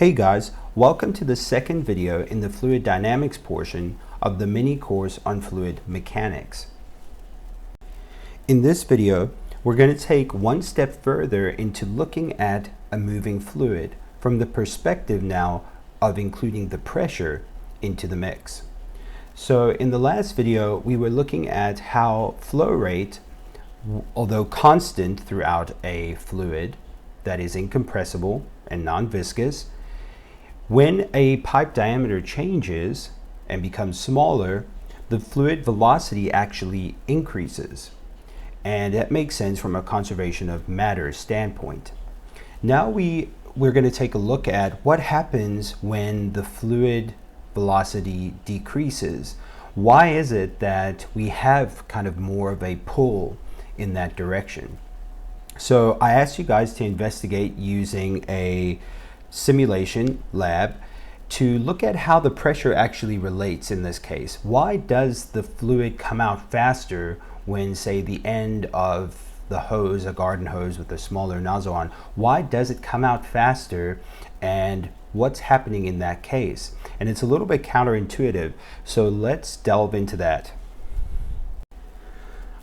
Hey guys, welcome to the second video in the fluid dynamics portion of the mini course on fluid mechanics. In this video, we're going to take one step further into looking at a moving fluid from the perspective now of including the pressure into the mix. So in the last video, we were looking at how flow rate, although constant throughout a fluid that is incompressible and non-viscous, when a pipe diameter changes and becomes smaller, the fluid velocity actually increases. And that makes sense from a conservation of matter standpoint. Now we're going to take a look at what happens when the fluid velocity decreases. Why is it that we have kind of more of a pull in that direction? So I asked you guys to investigate using a simulation lab to look at how the pressure actually relates in this case. Why does the fluid come out faster when, say, the end of the hose, a garden hose with a smaller nozzle on, why does it come out faster, and what's happening in that case? And it's a little bit counterintuitive, so let's delve into that.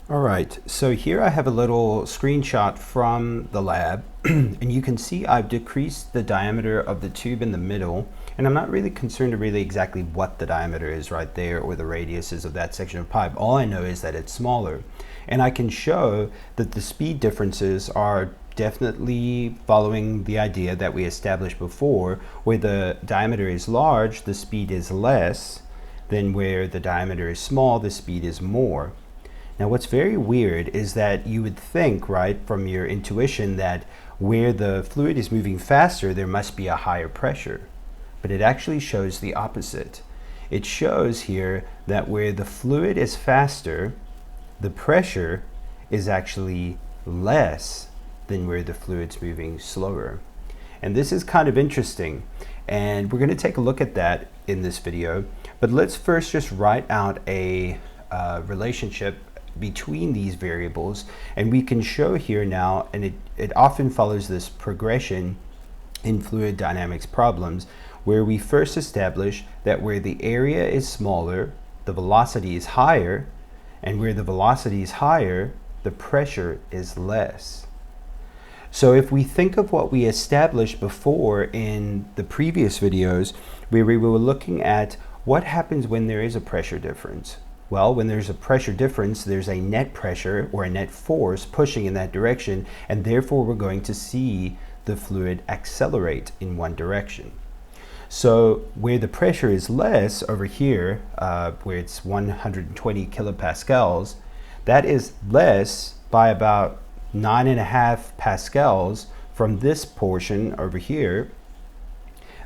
All right, so here I have a little screenshot from the lab, and you can see I've decreased the diameter of the tube in the middle, and I'm not really concerned to really exactly what the diameter is right there or the radius is of that section of pipe. All I know is that it's smaller, and I can show that the speed differences are definitely following the idea that we established before. Where the diameter is large, the speed is less, than where the diameter is small, the speed is more. Now what's very weird is that you would think, right, from your intuition that where the fluid is moving faster, there must be a higher pressure. But it actually shows the opposite. It shows here that where the fluid is faster, the pressure is actually less than where the fluid's moving slower. And this is kind of interesting. And we're going to take a look at that in this video. But let's first just write out a relationship between these variables, and we can show here now, and it often follows this progression in fluid dynamics problems, where we first establish that where the area is smaller, the velocity is higher, and where the velocity is higher, the pressure is less. So if we think of what we established before in the previous videos, where we were looking at what happens when there is a pressure difference. Well, when there's a pressure difference, there's a net pressure or a net force pushing in that direction, and therefore we're going to see the fluid accelerate in one direction. So where the pressure is less over here, where it's 120 kilopascals, that is less by about 9.5 pascals from this portion over here.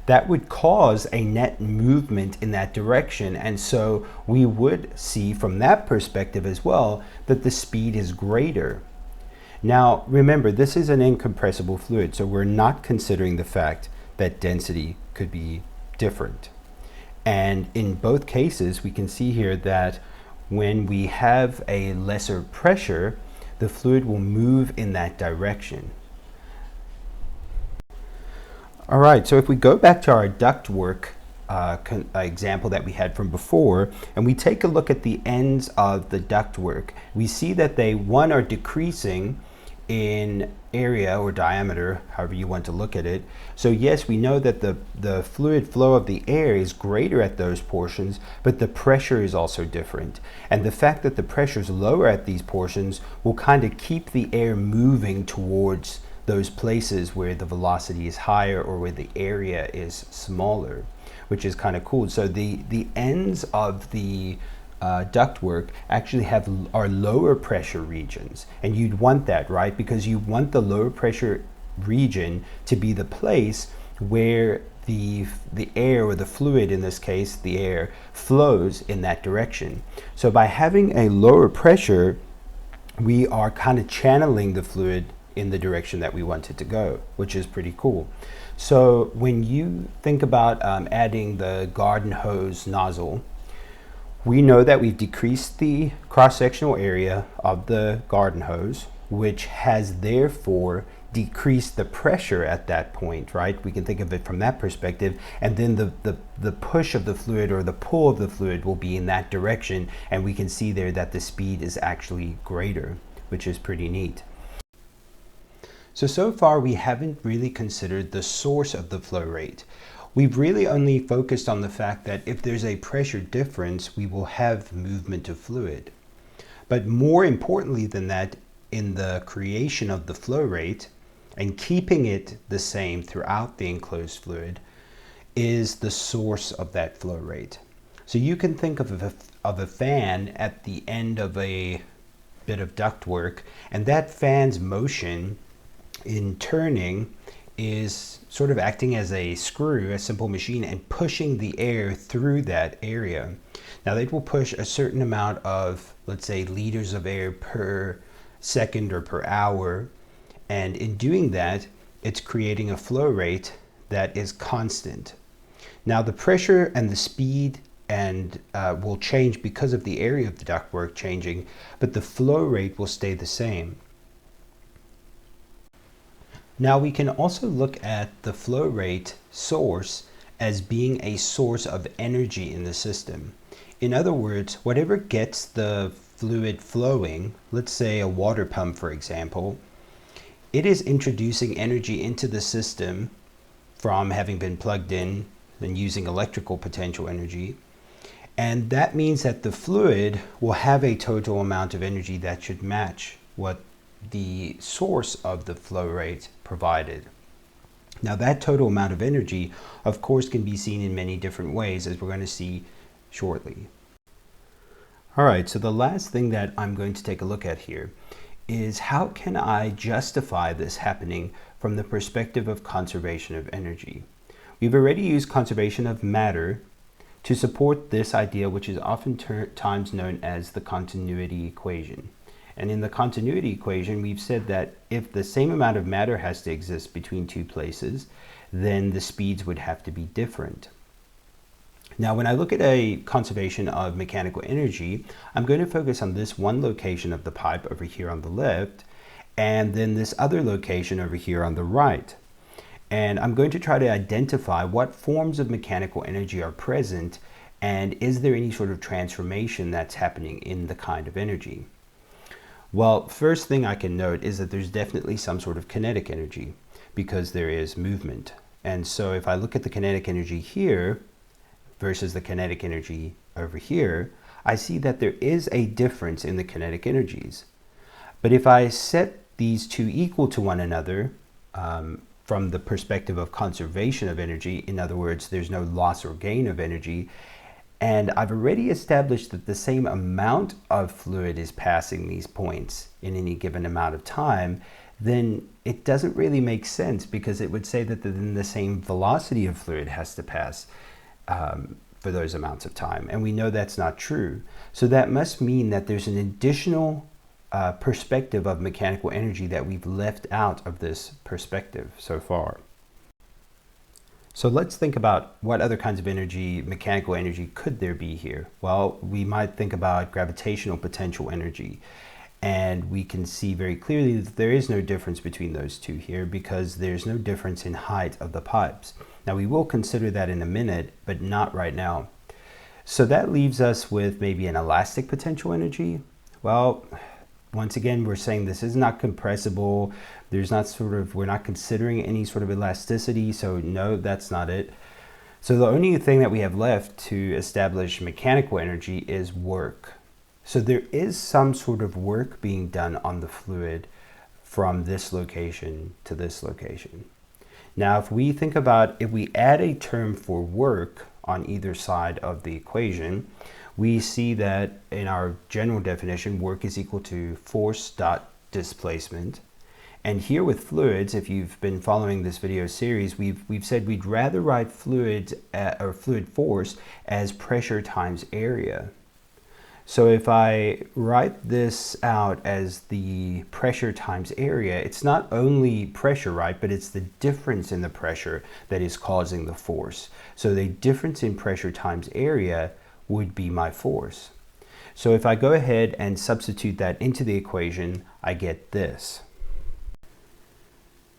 That would cause a net movement in that direction, and so we would see from that perspective as well that the speed is greater. Now remember, this is an incompressible fluid, so we're not considering the fact that density could be different. And in both cases, we can see here that when we have a lesser pressure, the fluid will move in that direction. All right, so if we go back to our duct work example that we had from before, and we take a look at the ends of the duct work, we see that they, one, are decreasing in area or diameter, however you want to look at it. So yes, we know that the fluid flow of the air is greater at those portions, but the pressure is also different. And the fact that the pressure is lower at these portions will kind of keep the air moving towards those places where the velocity is higher or where the area is smaller, which is kind of cool. So the ends of the ductwork actually are lower pressure regions, and you'd want that, right? Because you want the lower pressure region to be the place where the air, or the fluid in this case, the air, flows in that direction. So by having a lower pressure, we are kind of channeling the fluid in the direction that we want it to go, which is pretty cool. So when you think about adding the garden hose nozzle, we know that we've decreased the cross-sectional area of the garden hose, which has therefore decrease the pressure at that point, right? We can think of it from that perspective, and then the push of the fluid or the pull of the fluid will be in that direction, and we can see there that the speed is actually greater, which is pretty neat. So far we haven't really considered the source of the flow rate. We've really only focused on the fact that if there's a pressure difference, we will have movement of fluid. But more importantly than that, in the creation of the flow rate and keeping it the same throughout the enclosed fluid is the source of that flow rate. So you can think of a fan at the end of a bit of duct work, and that fan's motion in turning is sort of acting as a screw, a simple machine, and pushing the air through that area. Now it will push a certain amount of, let's say, liters of air per second or per hour, and in doing that, it's creating a flow rate that is constant. Now the pressure and the speed and will change because of the area of the ductwork changing, but the flow rate will stay the same. Now we can also look at the flow rate source as being a source of energy in the system. In other words, whatever gets the fluid flowing, let's say a water pump for example, it is introducing energy into the system from having been plugged in and using electrical potential energy. And that means that the fluid will have a total amount of energy that should match what the source of the flow rate provided. Now that total amount of energy, of course, can be seen in many different ways, as we're going to see shortly. All right, so the last thing that I'm going to take a look at here is how can I justify this happening from the perspective of conservation of energy. We've already used conservation of matter to support this idea, which is oftentimes known as the continuity equation. And in the continuity equation, we've said that if the same amount of matter has to exist between two places, then the speeds would have to be different. Now, when I look at a conservation of mechanical energy, I'm going to focus on this one location of the pipe over here on the left, and then this other location over here on the right. And I'm going to try to identify what forms of mechanical energy are present, and is there any sort of transformation that's happening in the kind of energy. Well, first thing I can note is that there's definitely some sort of kinetic energy because there is movement. And so if I look at the kinetic energy here versus the kinetic energy over here, I see that there is a difference in the kinetic energies. But if I set these two equal to one another from the perspective of conservation of energy, in other words, there's no loss or gain of energy, and I've already established that the same amount of fluid is passing these points in any given amount of time, then it doesn't really make sense, because it would say that then the same velocity of fluid has to pass for those amounts of time. And we know that's not true. So that must mean that there's an additional perspective of mechanical energy that we've left out of this perspective so far. So let's think about what other kinds of energy, mechanical energy, could there be here? Well, we might think about gravitational potential energy. And we can see very clearly that there is no difference between those two here, because there's no difference in height of the pipes. Now we will consider that in a minute, but not right now. So that leaves us with maybe an elastic potential energy. Well, once again, we're saying this is not compressible. We're not considering any sort of elasticity. So no, that's not it. So the only thing that we have left to establish mechanical energy is work. So there is some sort of work being done on the fluid from this location to this location. Now, if we add a term for work on either side of the equation, we see that in our general definition, work is equal to force dot displacement. And here with fluids, if you've been following this video series, we've said we'd rather write fluid force as pressure times area. So if I write this out as the pressure times area, it's not only pressure, right, but it's the difference in the pressure that is causing the force. So the difference in pressure times area would be my force. So if I go ahead and substitute that into the equation, I get this.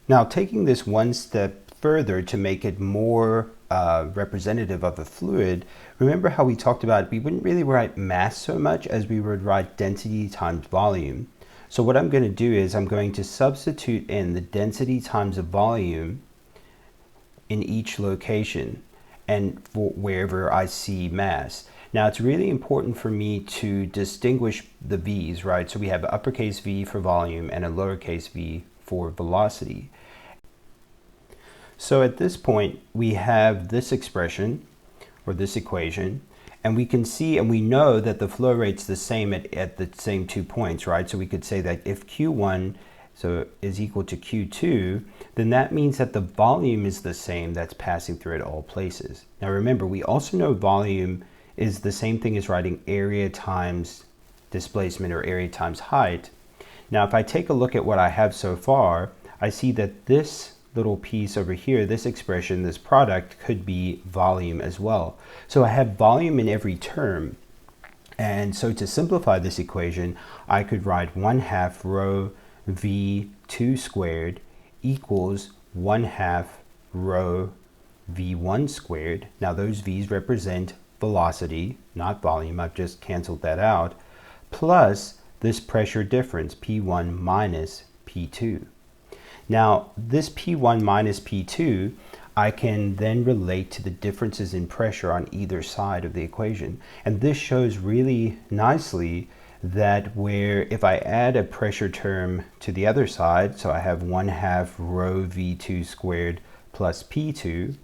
Now, taking this one step further to make it more representative of a fluid, remember how we talked about we wouldn't really write mass so much as we would write density times volume. So what I'm going to do is I'm going to substitute in the density times the volume in each location and for wherever I see mass. Now it's really important for me to distinguish the V's, right? So we have an uppercase V for volume and a lowercase v for velocity. So at this point we have this expression or this equation, and we can see and we know that the flow rate's the same at the same 2 points, right? So we could say that if Q1 is equal to Q2, then that means that the volume is the same that's passing through at all places. Now remember, we also know volume is the same thing as writing area times displacement or area times height. Now if I take a look at what I have so far, I see that this little piece over here, this expression, this product, could be volume as well. So I have volume in every term. And so to simplify this equation, I could write 1/2 rho V2 squared equals 1/2 rho V1 squared. Now those V's represent velocity, not volume. I've just canceled that out. Plus this pressure difference, P1 minus P2. Now this P1 minus P2, I can then relate to the differences in pressure on either side of the equation. And this shows really nicely that where if I add a pressure term to the other side, so I have 1/2 rho V2 squared plus P2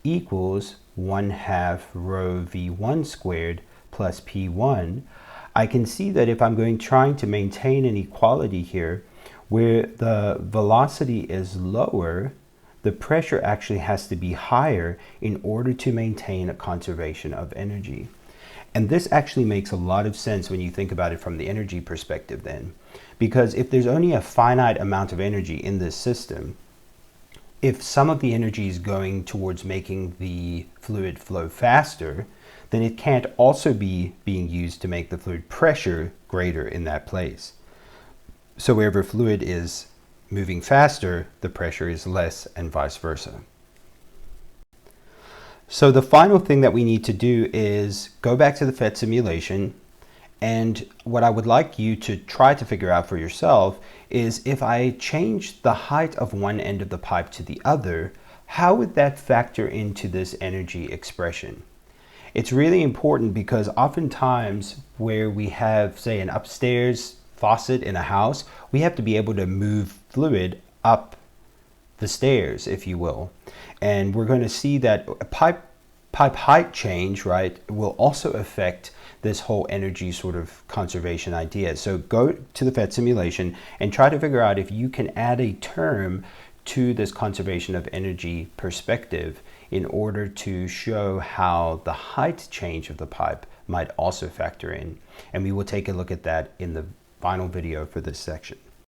equals 1/2 rho V1 squared plus P1, I can see that if I'm trying to maintain an equality here, where the velocity is lower, the pressure actually has to be higher in order to maintain a conservation of energy. And this actually makes a lot of sense when you think about it from the energy perspective then. Because if there's only a finite amount of energy in this system, if some of the energy is going towards making the fluid flow faster, then it can't also be being used to make the fluid pressure greater in that place. So wherever fluid is moving faster, the pressure is less and vice versa. So the final thing that we need to do is go back to the Phet simulation, and what I would like you to try to figure out for yourself is if I change the height of one end of the pipe to the other, how would that factor into this energy expression? It's really important because oftentimes where we have, say, an upstairs faucet in a house, we have to be able to move fluid up the stairs, if you will. And we're going to see that a pipe height change, right, will also affect this whole energy sort of conservation idea. So go to the Phet simulation and try to figure out if you can add a term to this conservation of energy perspective in order to show how the height change of the pipe might also factor in. And we will take a look at that in the final video for this section.